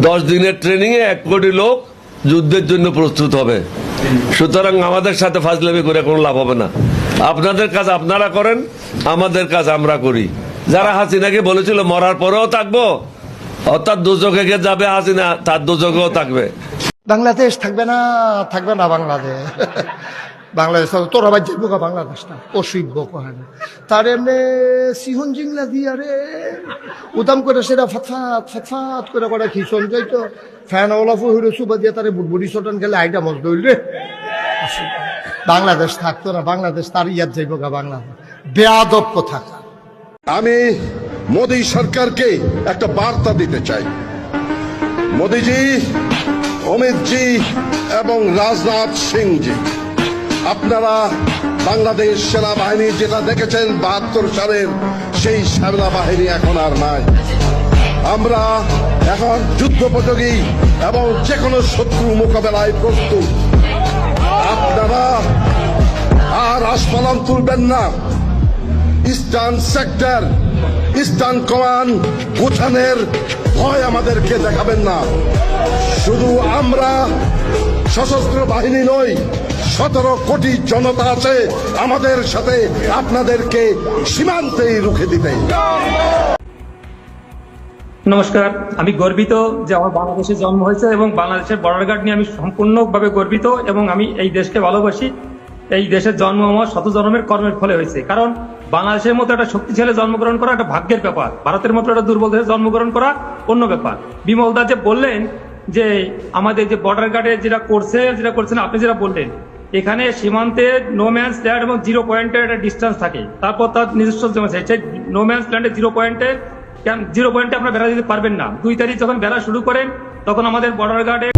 10 দিনের ট্রেনিং এ 1 কোটি লোক যুদ্ধের জন্য প্রস্তুত হবে। সুতরাং আমাদের সাথে ফাজলামি করে কোনো লাভ হবে না। আপনাদের কাজ আপনারা করেন, আমাদের কাজ আমরা করি। যারা হাসিনাকে বলেছিল মরার পরেও থাকবো, অর্থাৎ দুজকে যাবে হাসিনা, তার দুজকেও থাকবে। বাংলাদেশ থাকবে না, থাকবে না বাংলাদেশ। বাংলাদেশ তোরা বাদ যাইব বাংলাদেশ না অসভ্য কহেন তার এমনি সিহন জিংলা দিয়া রে উদাম করে সেটা ফাতফাত ফাতফাত করে করে খিচন যাইতো ফ্যান ওলা ফুহিরে সুবা দিয়ে তারে বুটবুটি চটন খেলে আইটা মজ দইল রে। বাংলাদেশ থাকতো না, বাংলাদেশ তার ইয়াদ যাইব গা বাংলাদেশ। বেয়াদব কথা। আমি মোদী সরকারকে একটা বার্তা দিতে চাই। মোদীজি, অমিতজি এবং রাজনাথ সিংজি, আপনারা বাংলাদেশ সেনাবাহিনী যেটা দেখেছেন 72 সালের সেই সেনাবাহিনী এখন আর নাই। আমরা এখন যুদ্ধোপযোগী এবং যে কোনো শত্রু মোকাবেলায় প্রস্তুত। আপনারা আর আসফালাম তুলবেন না। ইস্টার্ন সেক্টর, ইস্টার্ন কমান্ড গোছানোর ভয় আমাদেরকে দেখাবেন না। শুধু আমরা সশস্ত্র বাহিনী নই, 17 কোটি জনতা আছে আমাদের সাথে আপনাদেরকে সীমান্তেই রুখে দিতে। নমস্কার, আমি গর্বিত যে আমার বাংলাদেশে জন্ম হয়েছে এবং বাংলাদেশের বর্ডার গার্ড নিয়ে আমি সম্পূর্ণভাবে গর্বিত এবং আমি এই দেশকে ভালোবাসি। এই দেশের জন্ম আমার শত জন্মের কর্মের ফলে হয়েছে। কারণ বাংলাদেশের মতো একটা শক্তিশালী জন্মগ্রহণ করা একটা ভাগ্যের ব্যাপার, ভারতের মতো একটা দুর্বল দেশে জন্মগ্রহণ করা অন্য ব্যাপার। বিমল দা যে বললেন যে আমাদের যে বর্ডার গার্ডে যেটা করছেন আপনি যেটা বললেন, এখানে সীমান্তে নো ম্যান্স ল্যান্ড এবং 0 পয়েন্টের একটা ডিস্টেন্স থাকে। তারপর তার নিজস্ব সেই নো ম্যান্স ল্যান্ডে 0 পয়েন্টে আপনারা বেড়া দিতে পারবেন না। 2 তারিখ যখন বেড়া শুরু করেন তখন আমাদের বর্ডার গার্ডে